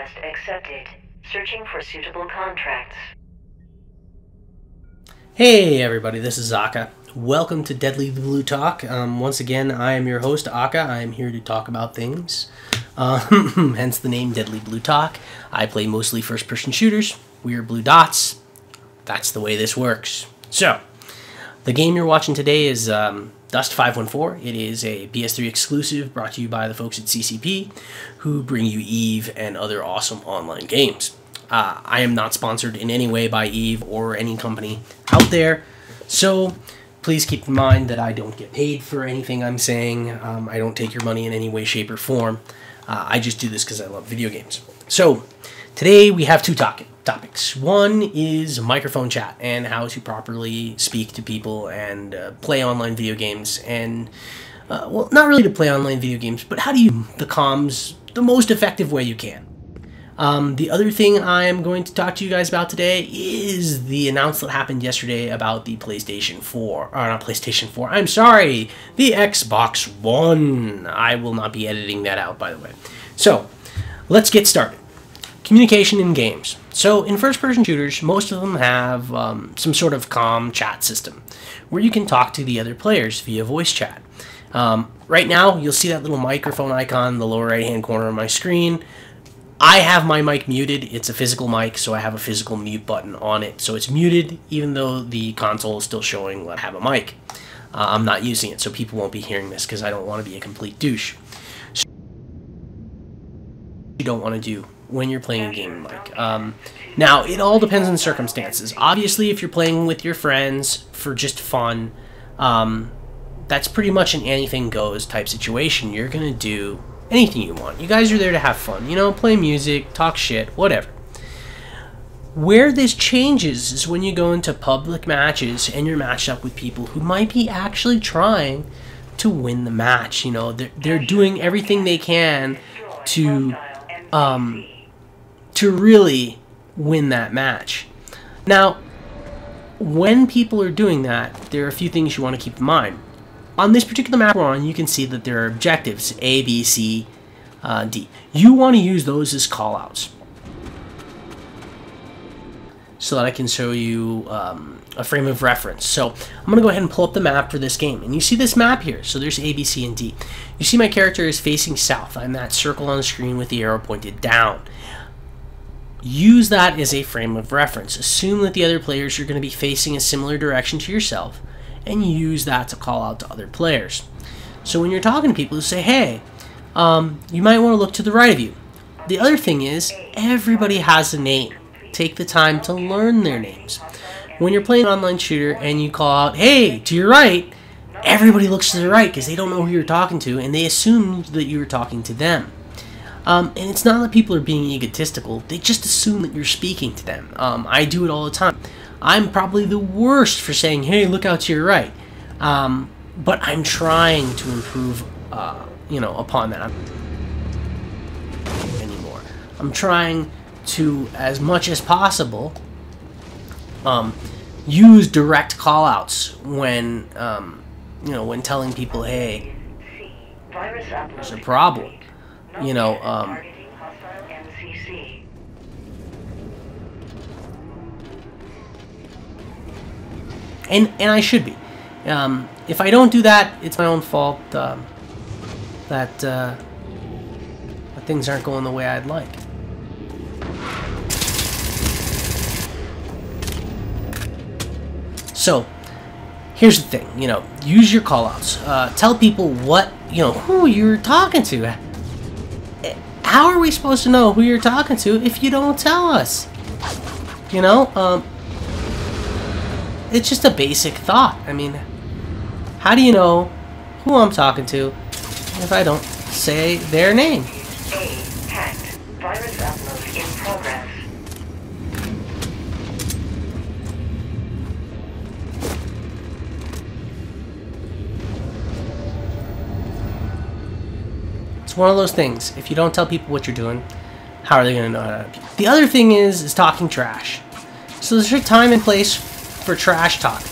request accepted. Searching for suitable contracts. Hey everybody, this is Aka. Welcome to Deadly Blue Talk. Once again, I am your host, Aka. I am here to talk about things. Hence the name Deadly Blue Talk. I play mostly first-person shooters. We are blue dots. That's the way this works. So, the game you're watching today is Dust 514. It is a PS3 exclusive brought to you by the folks at CCP, who bring you E.V.E. and other awesome online games. I am not sponsored in any way by E.V.E. or any company out there, so please keep in mind that I don't get paid for anything I'm saying. I don't take your money in any way, shape, or form. I just do this because I love video games. So, today we have two topics. One is microphone chat and how to properly speak to people and play online video games. And, well, not really to play online video games, but how do you use the comms the most effective way you can. The other thing I am going to talk to you guys about today is the announcement that happened yesterday about the PlayStation 4, or not PlayStation 4, I'm sorry, the Xbox One. I will not be editing that out, by the way. So, let's get started. Communication in games. So, in first-person shooters, most of them have some sort of comm chat system where you can talk to the other players via voice chat. Right now, you'll see that little microphone icon in the lower right-hand corner of my screen. I have my mic muted. It's a physical mic, so I have a physical mute button on it. So it's muted, even though the console is still showing that I have a mic. I'm not using it, so people won't be hearing this because I don't want to be a complete douche. So you don't want to do when you're playing a game mic. Now, it all depends on circumstances. Obviously, if you're playing with your friends for just fun, that's pretty much an anything goes type situation. You're going to do anything you want. You guys are there to have fun, you know, play music, talk shit, whatever. Where this changes is when you go into public matches and you're matched up with people who might be actually trying to win the match. You know, they're doing everything they can to really win that match. Now, when people are doing that, there are a few things you want to keep in mind. On this particular map we're on, you can see that there are objectives, A, B, C, D. You want to use those as callouts so that I can show you a frame of reference. So I'm going to go ahead and pull up the map for this game. And you see this map here. So there's A, B, C, and D. You see my character is facing south. I'm that circle on the screen with the arrow pointed down. Use that as a frame of reference. Assume that the other players are going to be facing a similar direction to yourself, and use that to call out to other players. So when you're talking to people, you say, hey, you might want to look to the right of you. The other thing is, everybody has a name. Take the time to learn their names. When you're playing an online shooter and you call out, hey, to your right, everybody looks to the right because they don't know who you're talking to, and they assume that you're talking to them. And it's not that people are being egotistical, they just assume that you're speaking to them. I do it all the time. I'm probably the worst for saying, hey, look out to your right. But I'm trying to improve, you know, upon that. Anymore. I'm trying to, as much as possible, use direct callouts when, you know, when telling people, hey, there's a problem. You know, And I should be. If I don't do that, it's my own fault that things aren't going the way I'd like. So, here's the thing, you know, use your callouts. Tell people what, you know, who you're talking to. How are we supposed to know who you're talking to if you don't tell us? You know, it's just a basic thought. I mean, how do you know who I'm talking to if I don't say their name? Hacked. Virus upload in progress. It's one of those things. If you don't tell people what you're doing, how are they going to know how to? The other thing is talking trash. So there's a time and place for trash talk.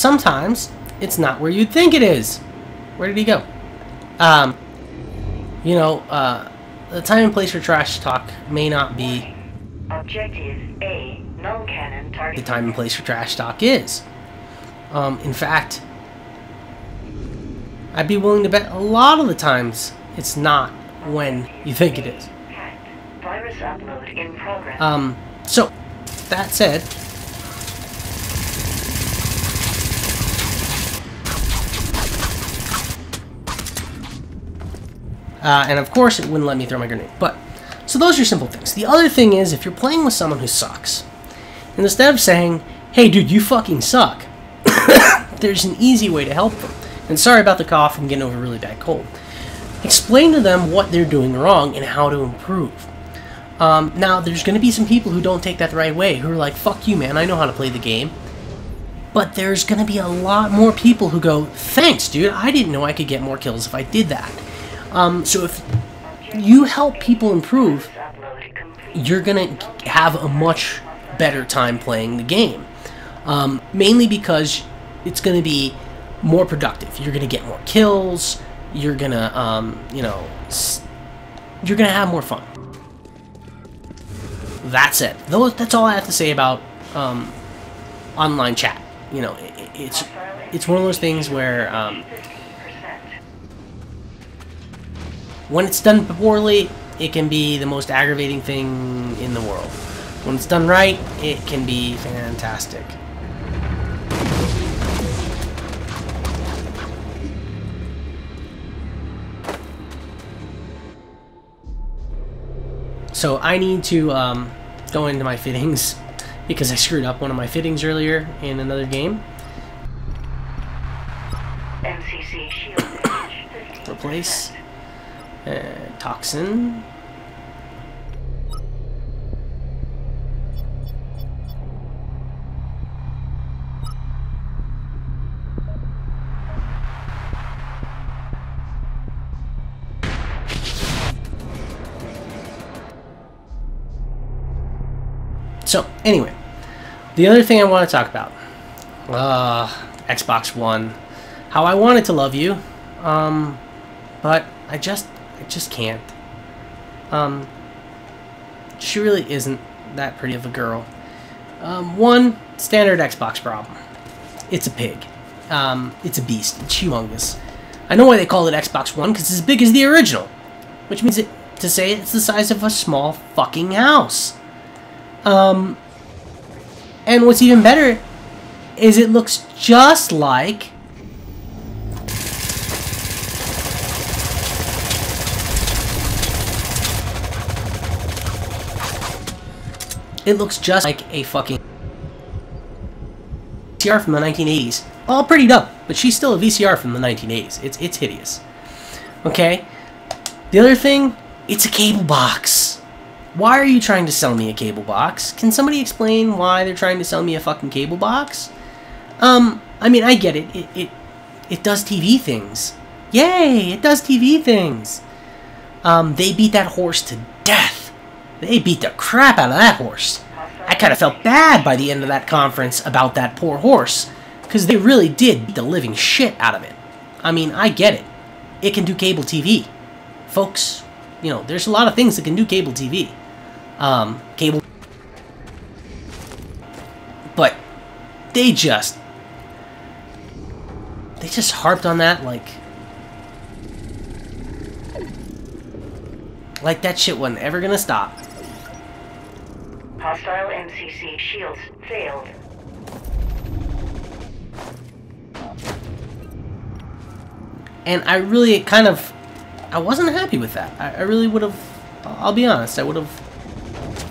sometimes it's not where you'd think it is. Where did he go? You know, the time and place for trash talk may not be Objective A, non-cannon target. the time and place for trash talk is. In fact, I'd be willing to bet a lot of the times it's not when you think it is. Hacked. Virus upload in progress. So, that said, and of course it wouldn't let me throw my grenade. But, so those are simple things. The other thing is, if you're playing with someone who sucks, and instead of saying, hey dude, you fucking suck, there's an easy way to help them. And sorry about the cough, I'm getting over a really bad cold. Explain to them what they're doing wrong and how to improve. Now, there's going to be some people who don't take that the right way, who are like, fuck you man, I know how to play the game. But there's going to be a lot more people who go, thanks dude, I didn't know I could get more kills if I did that. So if you help people improve, you're going to have a much better time playing the game. Mainly because it's going to be more productive. You're going to get more kills. You're going to, you know, you're going to have more fun. That's it. That's all I have to say about online chat. You know, it's one of those things where when it's done poorly, it can be the most aggravating thing in the world. When it's done right, it can be fantastic. So I need to go into my fittings because I screwed up one of my fittings earlier in another game. MCC shield damage 50%. Replace. Toxin. So, anyway, the other thing I want to talk about, Xbox One, how I wanted to love you, but I just can't. She really isn't that pretty of a girl. One, standard Xbox problem. It's a pig. It's a beast. It's humongous. I know why they call it Xbox One, because it's as big as the original, which means to say it's the size of a small fucking house. And what's even better is it looks just like a fucking VCR from the 1980s. All prettied up, but she's still a VCR from the 1980s. It's hideous. Okay? The other thing, it's a cable box. Why are you trying to sell me a cable box? Can somebody explain why they're trying to sell me a fucking cable box? I mean, I get it. It does TV things. Yay, it does TV things. They beat that horse to death. They beat the crap out of that horse. I kind of felt bad by the end of that conference about that poor horse, because they really did beat the living shit out of it. I mean, I get it. It can do cable TV. Folks, you know, there's a lot of things that can do cable TV. But they just harped on that like that shit wasn't ever gonna stop. Hostile MCC shields failed. And I really I wasn't happy with that. I really would have, I'll be honest, I would have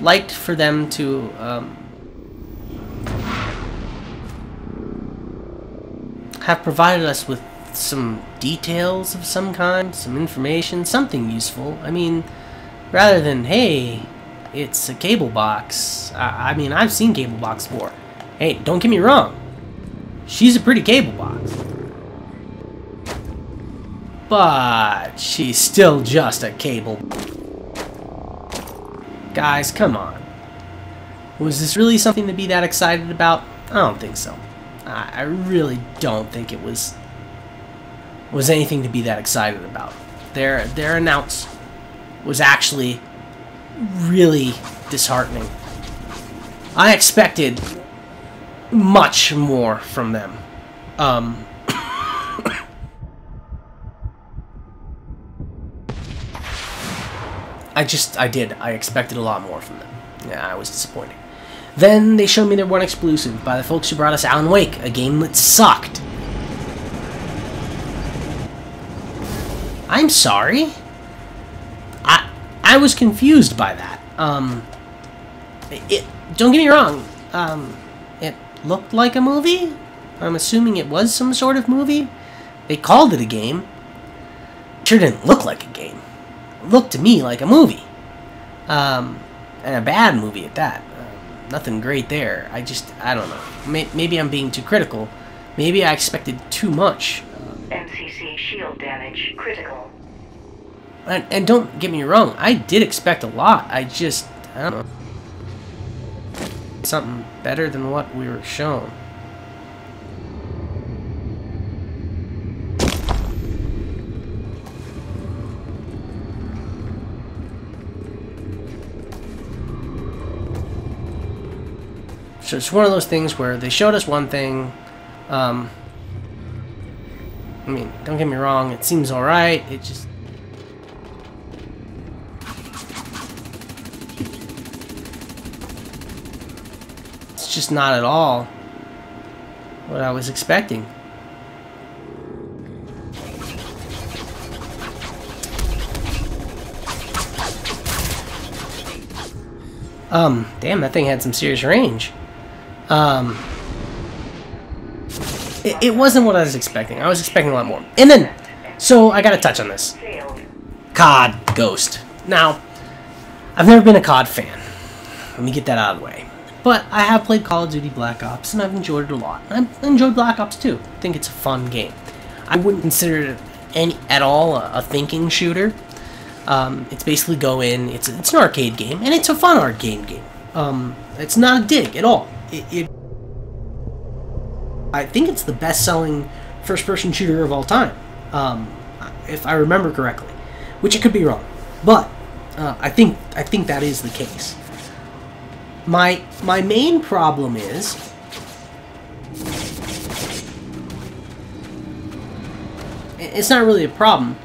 liked for them to have provided us with some details of some kind, some information, something useful. I mean, rather than, hey, it's a cable box. I mean, I've seen cable box before. Hey, don't get me wrong. She's a pretty cable box. But she's still just a cable. Guys, come on. Was this really something to be that excited about? I don't think so. I really don't think it was anything to be that excited about. Their announce was actually really disheartening. I expected much more from them. I did. I expected a lot more from them. Yeah, I was disappointed. Then they showed me their one exclusive by the folks who brought us Alan Wake, a game that sucked. I'm sorry? I was confused by that. Don't get me wrong. It looked like a movie. I'm assuming it was some sort of movie. They called it a game. It sure didn't look like a game. It looked to me like a movie. And a bad movie at that. Nothing great there. I don't know. Maybe I'm being too critical. Maybe I expected too much. MCC shield damage critical. And don't get me wrong, I did expect a lot. I don't know. Something better than what we were shown. So it's one of those things where they showed us one thing. I mean, don't get me wrong, it seems alright. It just... it's just not at all what I was expecting. Damn, that thing had some serious range. It wasn't what I was expecting. I was expecting a lot more. And then, so I gotta touch on this. COD Gohst. Now, I've never been a COD fan. Let me get that out of the way. But I have played Call of Duty Black Ops, and I've enjoyed it a lot. I've enjoyed Black Ops too. I think it's a fun game. I wouldn't consider it at all a thinking shooter. It's basically go in, it's an arcade game, and it's a fun arcade game. It's not a dig at all. I think it's the best-selling first-person shooter of all time, if I remember correctly, which I could be wrong, but I think that is the case. My main problem is it's not really a problem.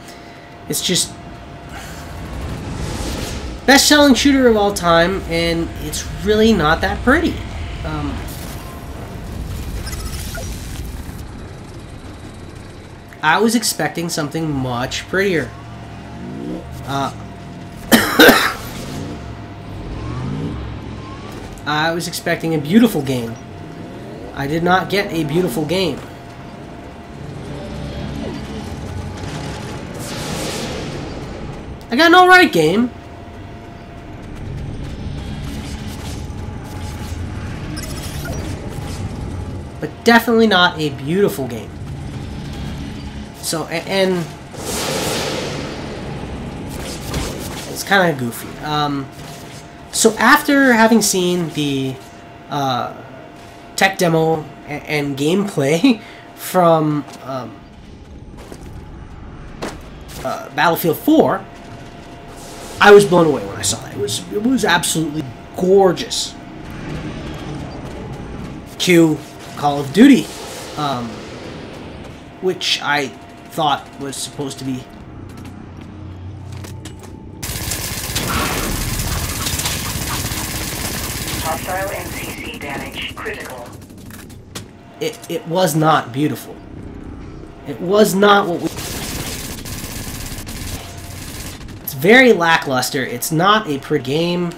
It's just best-selling shooter of all time, and it's really not that pretty. I was expecting something much prettier. I was expecting a beautiful game. I did not get a beautiful game. I got an alright game. But definitely not a beautiful game. So, and it's kind of goofy. So after having seen the tech demo and gameplay from Battlefield 4, I was blown away when I saw it. It was absolutely gorgeous. Cue Call of Duty, which I thought was supposed to be hostile MCC damage critical. It was not beautiful. It was not what we... It's very lackluster. It's not a pretty game.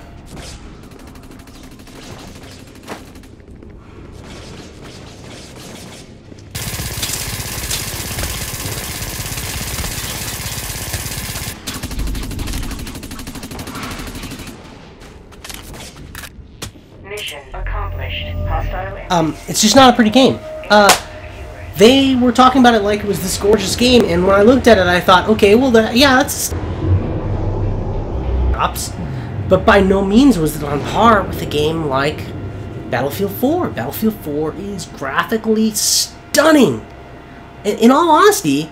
Mission accomplished. Hostile. It's just not a pretty game. They were talking about it like it was this gorgeous game, and when I looked at it, I thought, okay, well, yeah, that's... But by no means was it on par with a game like Battlefield 4. Battlefield 4 is graphically stunning. In all honesty,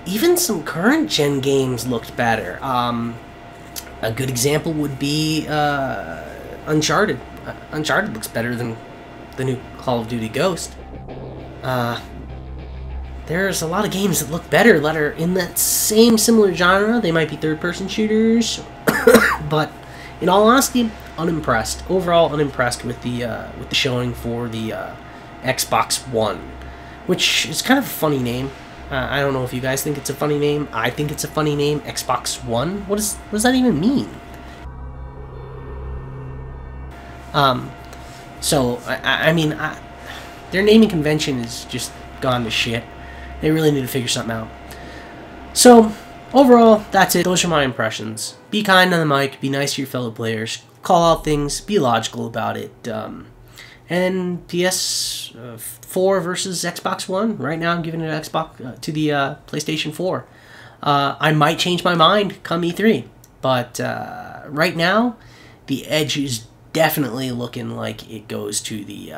even some current gen games looked better. A good example would be Uncharted. Uncharted looks better than the new Call of Duty Ghost. There's a lot of games that look better that are in that same similar genre. They might be third-person shooters, but in all honesty, unimpressed. Overall, unimpressed with the showing for the Xbox One, which is kind of a funny name. I don't know if you guys think it's a funny name. I think it's a funny name. Xbox One. What does that even mean? So I mean, their naming convention is just gone to shit. They really need to figure something out. So overall, that's it. Those are my impressions. Be kind on the mic. Be nice to your fellow players. Call out things. Be logical about it. And PS4 versus Xbox One. Right now, I'm giving it Xbox to the PlayStation 4. I might change my mind come E3, but right now, the edge is definitely looking like it goes to the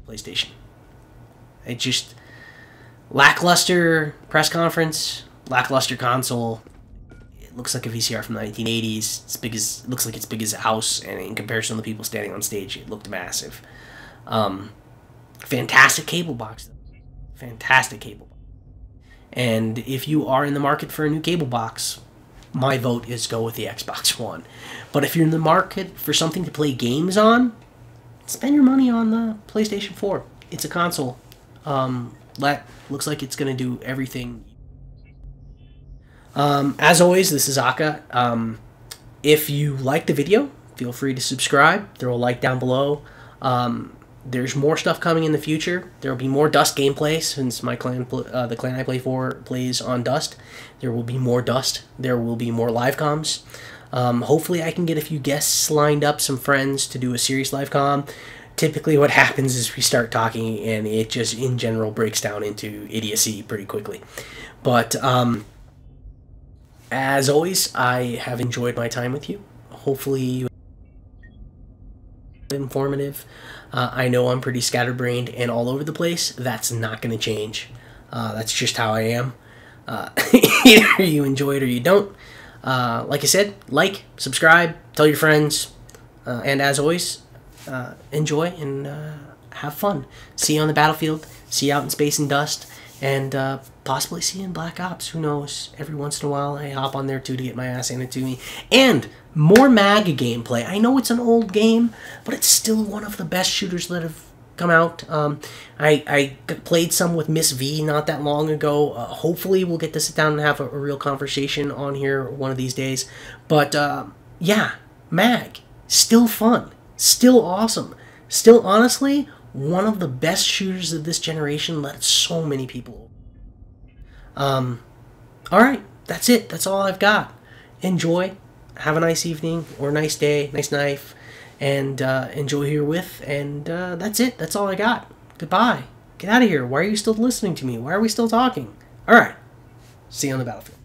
PlayStation. It just lackluster press conference, lackluster console. It looks like a VCR from the 1980s. It's big as it looks like it's big as a house, and in comparison to the people standing on stage, it looked massive. Fantastic cable box, though. Fantastic cable box. And if you are in the market for a new cable box, my vote is go with the Xbox One. But if you're in the market for something to play games on, spend your money on the PlayStation 4. It's a console. That looks like it's going to do everything. As always, this is Aka. If you like the video, feel free to subscribe. Throw a like down below. There's more stuff coming in the future. There will be more Dust gameplay since my clan, the clan I play for, plays on Dust. There will be more Dust. There will be more live comms. Hopefully I can get a few guests lined up, some friends to do a serious live comm. Typically what happens is we start talking and it just in general breaks down into idiocy pretty quickly. But as always, I have enjoyed my time with you. Hopefully you informative. I know I'm pretty scatterbrained and all over the place. That's not going to change. That's just how I am. Either you enjoy it or you don't. Like I said, like, subscribe, tell your friends, and as always, enjoy and have fun. See you on the battlefield, see you out in space and dust, and possibly see you in Black Ops. Who knows? Every once in a while, I hop on there too to get my ass handed to me. And more MAG gameplay. I know it's an old game, but it's still one of the best shooters that have come out. I played some with Miss V not that long ago. Hopefully we'll get to sit down and have a real conversation on here one of these days. But yeah, MAG, still fun, still awesome, still honestly one of the best shooters of this generation. Let so many people. Alright, that's it. That's all I've got. Enjoy. Have a nice evening or nice day, nice knife, and enjoy herewith. And that's it. That's all I got. Goodbye. Get out of here. Why are you still listening to me? Why are we still talking? Alright. See you on the battlefield.